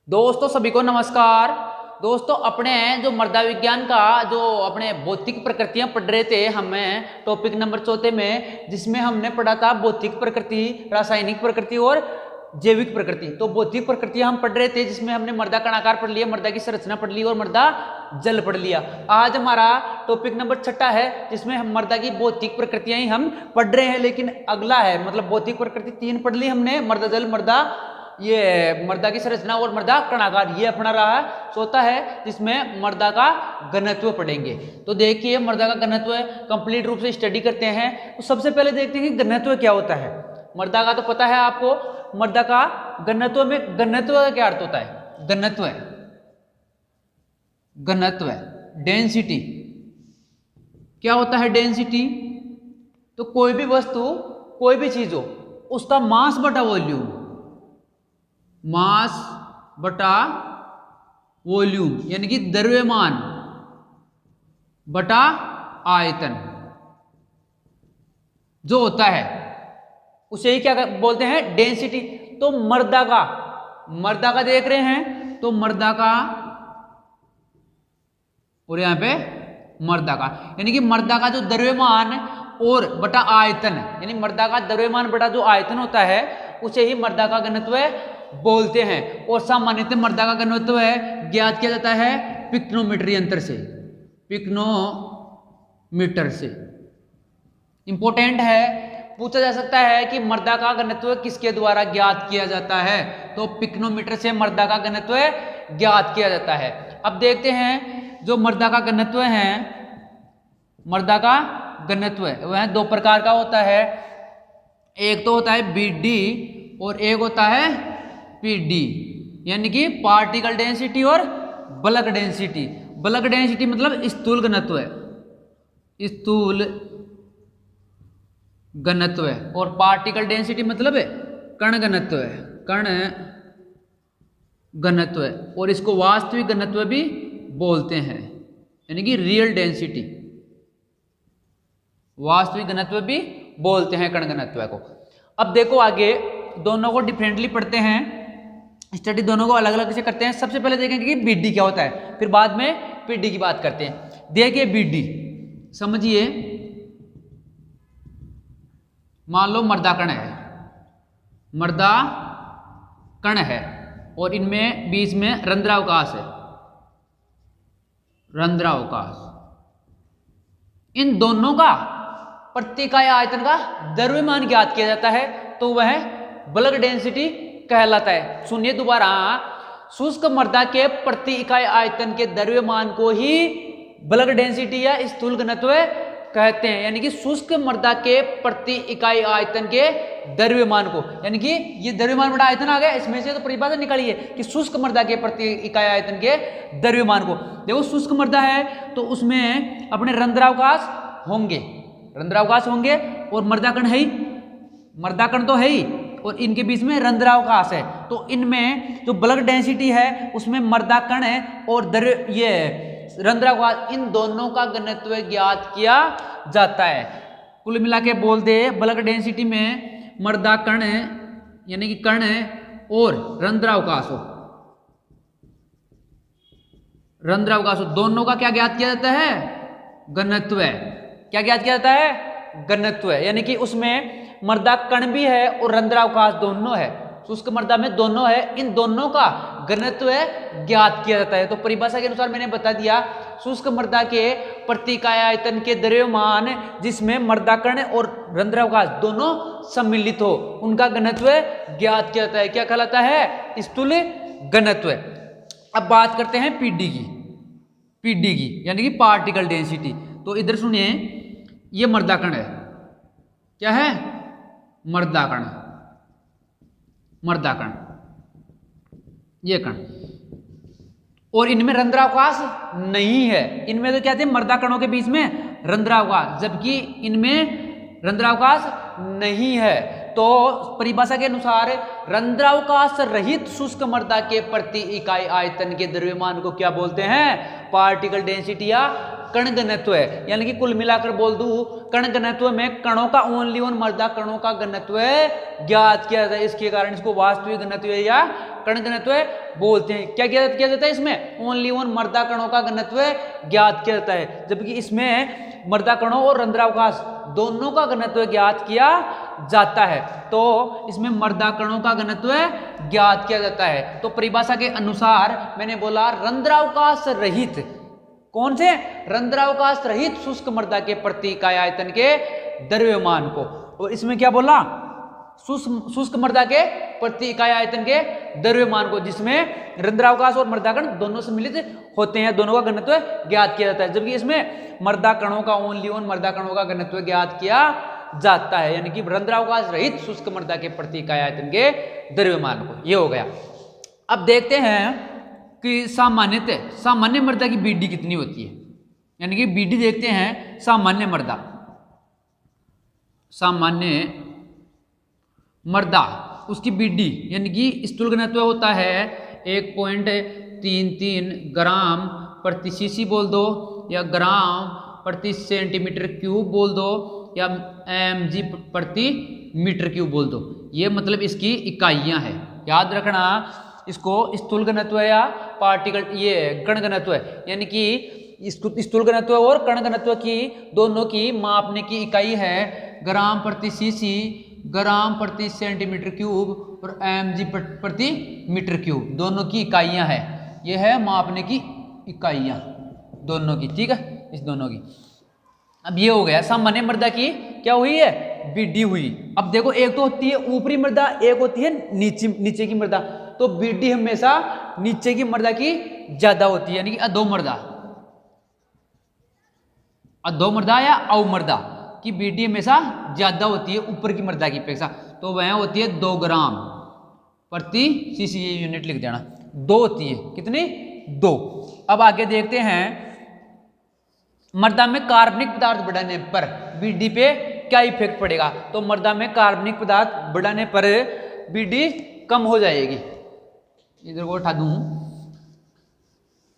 दोस्तों सभी को नमस्कार। दोस्तों अपने जो मृदा विज्ञान का जो अपने भौतिक प्रकृतियां पढ़ रहे थे हमें टॉपिक नंबर 4 में, जिसमें हमने पढ़ा था भौतिक प्रकृति, रासायनिक प्रकृति और जैविक प्रकृति। तो भौतिक प्रकृतियां हम पढ़ रहे थे जिसमें हमने मृदा कणाकार पढ़ लिया, मृदा की संरचना पढ़ ली और मृदा जल पढ़ लिया। आज हमारा टॉपिक नंबर 6 है जिसमें हम मृदा की भौतिक प्रकृतियां ही हम पढ़ रहे हैं, लेकिन अगला है मतलब भौतिक प्रकृति 3 पढ़ ली हमने, मृदा जल, मृदा ये मृदा की संरचना और मृदा कणाकार, ये अपना रहा चौथा है जिसमें मृदा का घनत्व पढ़ेंगे। तो देखिए मृदा का घनत्व कंप्लीट रूप से स्टडी करते हैं। तो सबसे पहले देखते हैं कि घनत्व क्या होता है। मृदा का तो पता है आपको, मृदा का घनत्व में घनत्व का क्या अर्थ होता है? घनत्व घनत्व डेंसिटी क्या होता है? डेंसिटी तो कोई भी वस्तु, कोई भी चीज हो, उसका मास बटा वॉल्यूम, मास बटा वॉल्यूम यानी कि द्रव्यमान बटा आयतन जो होता है उसे ही क्या बोलते हैं? डेंसिटी। तो मृदा का देख रहे हैं, तो मृदा का और यहां पे मृदा का यानी कि मृदा का जो द्रव्यमान और बटा आयतन, यानी मृदा का द्रव्यमान बटा जो आयतन होता है उसे ही मृदा का घनत्व बोलते हैं। और सामान्यतः मृदा का घनत्व ज्ञात किया जाता है पिक्नोमीटर यंत्र से, पिक्नोमीटर से। इंपॉर्टेंट है, पूछा जा सकता है कि मृदा का घनत्व किसके द्वारा ज्ञात किया जाता है? तो पिक्नोमीटर से मृदा का घनत्व ज्ञात किया जाता है। अब देखते हैं जो मृदा का घनत्व है, मृदा का घनत्व वह 2 प्रकार का होता है। एक तो होता है बीडी और एक होता है पीडी, यानी कि पार्टिकल डेंसिटी और बल्क डेंसिटी। बल्क डेंसिटी मतलब स्थूल घनत्व है, स्थूल घनत्व है, और पार्टिकल डेंसिटी मतलब कण घनत्व है, कण घनत्व है। और इसको वास्तविक घनत्व भी बोलते हैं, यानी कि रियल डेंसिटी, वास्तविक घनत्व भी बोलते हैं कण घनत्व को। अब देखो आगे दोनों को डिफरेंटली पढ़ते हैं, स्टडी दोनों को अलग अलग से करते हैं। सबसे पहले देखेंगे कि बीडी क्या होता है, फिर बाद में पीडी की बात करते हैं। देखिए बीडी समझिए, मान लो मृदा कण है, मृदा कण है और इनमें बीच में रंध्रावकाश है, रंध्रावकाश। इन दोनों का प्रति इकाई आयतन का द्रव्यमान ज्ञात किया जाता है, तो वह बल्क डेंसिटी कहलाता है। सुनिए दोबारा, शुष्क मृदा के प्रति इकाई आयतन के द्रव्यमान को ही बल्क डेंसिटी या स्थूल घनत्व कहते हैं। यानी कि शुष्क मृदा के प्रति इकाई आयतन के द्रव्यमान को, यानी कि ये द्रव्यमान बड़ा आयतन आ गया, इसमें से तो परिभाषा निकालिए कि शुष्क मृदा के प्रति इकाई आयतन के द्रव्यमान को। देखो शुष्क मृदा है तो उसमें अपने रंध्रावकाश होंगे, रंध्रावकाश होंगे, और मृदा कण है ही, मृदा कण तो है ही, और इनके बीच में रंध्रावकाश है। तो इनमें जो बल्क डेंसिटी है उसमें मृदा कण है और ये रंध्रावकाश, इन दोनों का घनत्व ज्ञात किया जाता है। कुल मिला के बोल दे, बल्क डेंसिटी में मृदा कण यानी कि कण और रंध्रावकाश हो, रंध्रावकाश हो, दोनों का क्या ज्ञात किया जाता है? घनत्व है। क्या ज्ञात किया जाता है? घनत्व है। यानी कि उसमें मृदा कण भी है और रंध्रावकाश दोनों है, शुष्क मृदा में दोनों है, इन दोनों का घनत्व ज्ञात किया जाता है। तो परिभाषा के अनुसार मैंने बता दिया, शुष्क मृदा के प्रति इकाई आयतन के द्रव्यमान जिसमें मृदा कण और रंध्रावकाश दोनों सम्मिलित हो, उनका घनत्व ज्ञात किया जाता है। क्या कहलाता है? स्थूल घनत्व। अब बात करते हैं पीडी की, पीडी की यानी कि पार्टिकल डेंसिटी। तो इधर सुनिए, ये मृदा कण है, क्या है? मृदा कण, मृदा कण, ये कण, और इनमें रंध्रावकाश नहीं है। इनमें तो क्या थे? मृदा कणों के बीच में रंध्रावकाश, जबकि इनमें रंध्रावकाश नहीं है। तो परिभाषा के अनुसार रंध्रावकाश रहित शुष्क मृदा के प्रति इकाई आयतन के द्रव्यमान को क्या बोलते हैं? पार्टिकल डेंसिटी या कण घनत्व है। यानी कि कुल मिलाकर बोल दूं, कण घनत्व में कणों का ओनली ओन मृदा कणों का घनत्व ज्ञात किया जाता है, इसके कारण इसको वास्तविक घनत्व या कण घनत्व बोलते हैं। क्या ज्ञात किया जाता है इसमें? ओनली वन मृदा कणों का घनत्व ज्ञात किया जाता है, जबकि इसमें मृदा कणों और रंध्रावकाश दोनों का घनत्व ज्ञात किया जाता है। तो इसमें मृदा कणों का घनत्व ज्ञात किया जाता है। तो परिभाषा के अनुसार मैंने बोला रंध्रावकाश रहित, कौन से? रंध्रावकाश रहित शुष्क मृदा के प्रति इकाई आयतन के द्रव्यमान को, और इसमें क्या बोला? शुष्क मृदा के प्रति इकाई आयतन के द्रव्यमान को, जिसमें रंध्रावकाश और मृदाकण दोनों सम्मिलित होते हैं, दोनों का घनत्व ज्ञात किया जाता है। जबकि इसमें मृदा कणों का ओनली वन मृदा कणों का घनत्व ज्ञात किया जाता है, यानी कि रंध्रावकाश रहित शुष्क मृदा के प्रति इकाई आयतन के द्रव्यमान को। ये हो गया। अब देखते हैं कि सामान्यतः सामान्य मृदा की बीडी कितनी होती है, यानी कि बीडी देखते हैं सामान्य मृदा। सामान्य मृदा उसकी बीडी यानी कि स्थूल घनत्व होता है 1.33 ग्राम प्रति सीसी बोल दो, या ग्राम प्रति सेंटीमीटर क्यूब बोल दो, या mg प्रति मीटर क्यूब बोल दो। ये मतलब इसकी इकाइयां हैं। याद रखना इसको स्थूल घनत्व या पार्टिकल ये कण घनत्व है, यानी कि स्थूल घनत्व और कण घनत्व की दोनों की मापने की इकाई है ग्राम प्रति सीसी, ग्राम प्रति सेंटीमीटर क्यूब और mg प्रति मीटर क्यूब, दोनों की इकाइयां हैं। ये है मापने की इकाइयां दोनों की, ठीक है, इस दोनों की। अब ये हो गया सामान्य मृदा की क्या हुई है? बीडी हुई। अब देखो एक तो होती है ऊपरी मृदा, एक होती है नीचे की मृदा। तो बीडी हमेशा नीचे की मृदा की ज्यादा होती है, यानी कि अधोमृदा, अधोमृदा या अवमृदा की बीडी हमेशा ज्यादा होती है ऊपर की मृदा की अपेक्षा। तो वह होती है 2 ग्राम प्रति सीसी, यूनिट लिख देना, 2 होती है। कितनी? 2। अब आगे देखते हैं मृदा में कार्बनिक पदार्थ बढ़ाने पर बीडी पे क्या इफेक्ट पड़ेगा। तो मृदा में कार्बनिक पदार्थ बढ़ाने पर बीडी कम हो जाएगी। इधर को उठा दूं।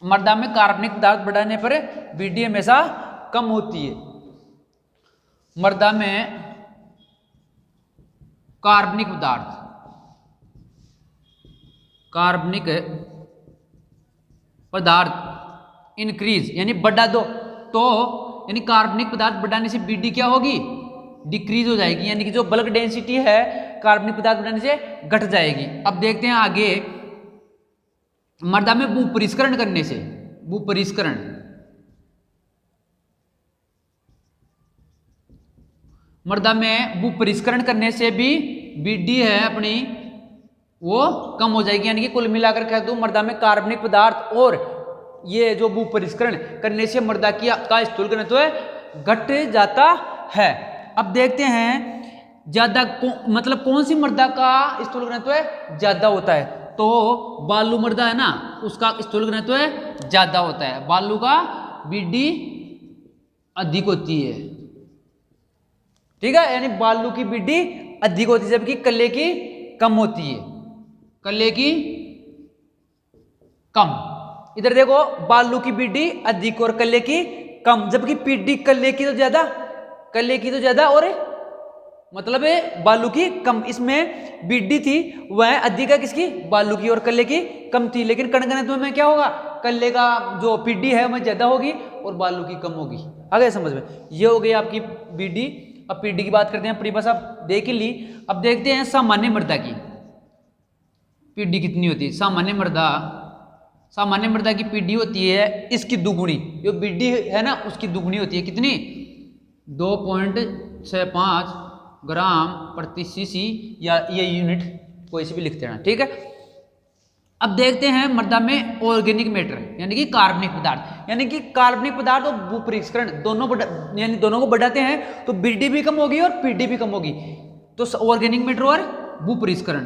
मृदा में कार्बनिक पदार्थ बढ़ाने पर बीडी हमेशा कम होती है। मृदा में कार्बनिक पदार्थ, कार्बनिक पदार्थ इंक्रीज यानी बढ़ा दो, तो यानी कार्बनिक पदार्थ बढ़ाने से बीडी क्या होगी? डिक्रीज हो जाएगी, यानी कि जो बल्क डेंसिटी है कार्बनिक पदार्थ बढ़ाने से घट जाएगी। अब देखते हैं आगे मृदा में भूपरिष्करण करने से, भूपरिष्करण, मृदा में भूपरिष्करण करने से भी बीडी है अपनी वो कम हो जाएगी। यानी कि कुल मिलाकर कह दूं मृदा में कार्बनिक पदार्थ और ये जो भूपरिष्करण करने से मृदा की का स्थूल घनत्व घट जाता है। अब देखते हैं ज्यादा मतलब कौन सी मृदा का स्थूल घनत्व ज्यादा होता है। तो बालू मृदा है ना, उसका स्थूल घनत्व ज्यादा होता है, बालू का बीडी अधिक होती है, ठीक है, यानी बालू की बीडी अधिक होती है, जबकि कल्ले की कम होती है, कल्ले की कम। इधर देखो बालू की बीडी अधिक और कल्ले की कम, जबकि पीडी कल्ले की तो ज्यादा, कल्ले की तो ज्यादा और मतलब बालू की कम। इसमें बीडी थी वह अधिक है किसकी? बालू की, और कल्ले की कम थी। लेकिन कण घनत्व में क्या होगा? कल्ले का जो पीडी है वह ज्यादा होगी और बालू की कम होगी। आ गया समझ में? ये हो गई आपकी बीडी। अब पीडी की बात करते हैं, परिभाषा देख ली। अब देखते हैं सामान्य मृदा की पीडी कितनी होती है। सामान्य मृदा, सामान्य मृदा की पीडी होती है इसकी दुगुनी, जो बीडी है ना उसकी दुगुनी होती है। कितनी? 2.65 ग्राम प्रति सीसी, या ये यूनिट कोई से भी लिख देना, ठीक है। अब देखते हैं मृदा में ऑर्गेनिक मैटर यानी कि कार्बनिक पदार्थ, यानी कि कार्बनिक पदार्थ और भूपरिष्करण दोनों यानी दोनों को बढ़ाते हैं तो बीडी भी कम होगी और पीडी भी कम होगी। तो ऑर्गेनिक मैटर और भूपरिष्करण,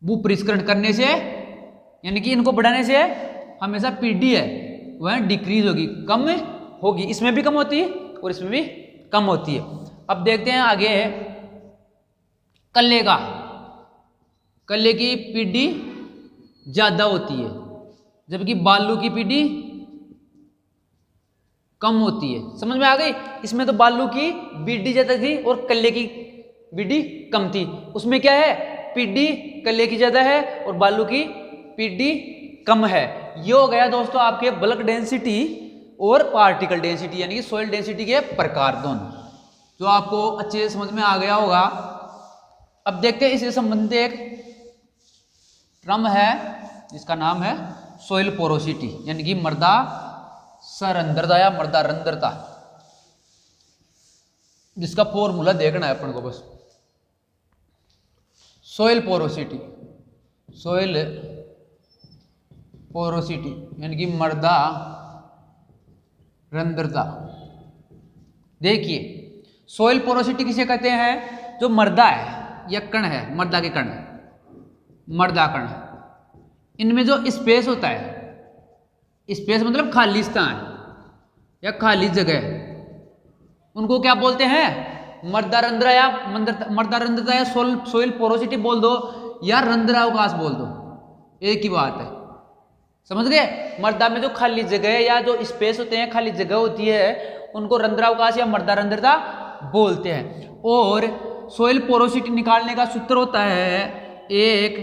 भूपरिष्करण करने से यानी कि इनको बढ़ाने से हमेशा पीडी है वह डिक्रीज होगी, कम होगी। इसमें भी कम होती है और इसमें भी कम होती है। अब देखते हैं आगे कल्ले का, कल्ले की पीडी ज्यादा होती है जबकि बालू की पीडी कम होती है। समझ में आ गई? इसमें तो बालू की बीडी ज्यादा थी और कल्ले की बीडी कम थी। उसमें क्या है? पीडी कले की ज़्यादा है और बालू की पीडी कम है। ये हो गया दोस्तों आपके बल्क डेंसिटी और पार्टिकल डेंसिटी यानी कि सॉइल डेंसिटी के प्रकार दोनों, जो आपको अच्छे से समझ में आ गया होगा। अब देखते हैं इससे संबंधित एक टर्म है जिसका नाम है सॉइल पोरोसिटी यानी कि मृदा सरंध्रता या मृदा रंध्रता, जिसका फॉर्मूला देखना है अपन को बस। सॉइल पोरोसिटी, सॉइल पोरोसिटी यानी कि मृदा रंध्रता। देखिए सॉइल पोरोसिटी किसे कहते हैं? जो मृदा है या कण है, मृदा के कण, मृदा कण, इनमें जो स्पेस होता है, स्पेस मतलब खाली स्थान या खाली जगह, उनको क्या बोलते हैं? मृदा रंध्र या मृदा रंध्रता या सॉइल पोरोसिटी बोल दो या रंध्रावकाश बोल दो, एक ही बात है। समझ गए? मृदा में जो खाली जगह या जो स्पेस होते हैं, खाली जगह होती है, उनको रंध्रावकाश या मृदा रंध्रता बोलते हैं। और सॉइल पोरोसिटी निकालने का सूत्र होता है 1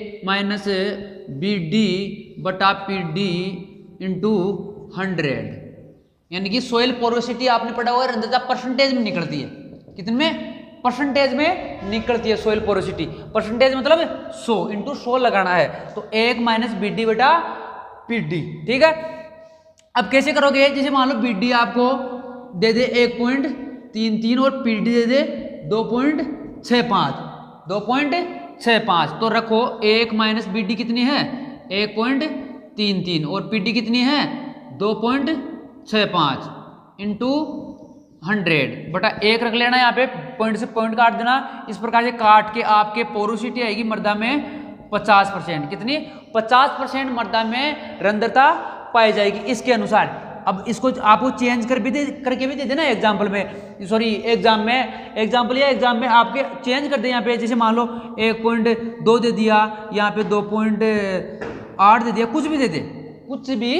- BD/PD × 100, यानी कि सॉइल पोरोसिटी आपने पढ़ा हुआ है रंध्रता परसेंटेज में निकलती है। कितने में? परसेंटेज में निकलती है सॉइल पोरोसिटी। परसेंटेज मतलब 100 × 100 लगाना है, तो 1 - BD/PD। ठीक है, अब कैसे करोगे? जैसे मान लो BD आपको दे दे 1.33 और PD दे दे 2.65, 2.65, तो रखो 1 - BD कितनी है? 1.33 और PD कितनी है? 2.65 × 100/1 रख लेना। यहाँ पे पॉइंट से पॉइंट काट देना। इस प्रकार से काट के आपके पोरोसिटी आएगी मृदा में 50%। कितनी? 50% मृदा में रंध्रता पाई जाएगी इसके अनुसार। अब इसको आपको चेंज करके भी दे देना एग्जाम्पल में, सॉरी एग्जाम में आपके चेंज कर दे। यहाँ पे जैसे मान लो 1.2 दे दिया, यहाँ पे 2.8 दे दिया, कुछ भी ददे दे, कुछ भी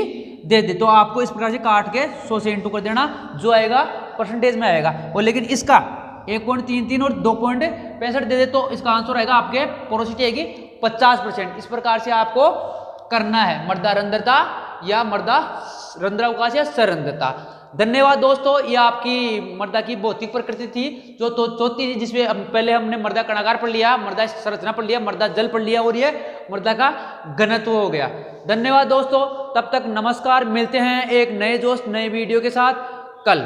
दे दे, तो आपको इस प्रकार से काट के 100 से इंटू कर देना, जो आएगा परसेंटेज में आएगा। और लेकिन इसका 1.33 और 2.65 दे दे तो इसका आंसर आएगा आपके पोरोसिटी आएगी 50%। इस प्रकार से आपको करना है मृदा रंध्रता या मृदा रंध्रावकाश या सरंध्रता। धन्यवाद दोस्तों, ये आपकी मृदा की भौतिक प्रकृति थी जो चौथी थी, जिसमें पहले हमने मृदा कणागार पढ़ लिया, मृदा संरचना पढ़ लिया, मृदा जल पढ़ लिया और ये मृदा का घनत्व हो गया। धन्यवाद दोस्तों, तब तक नमस्कार। मिलते हैं एक नए दोस्त नए वीडियो के साथ कल।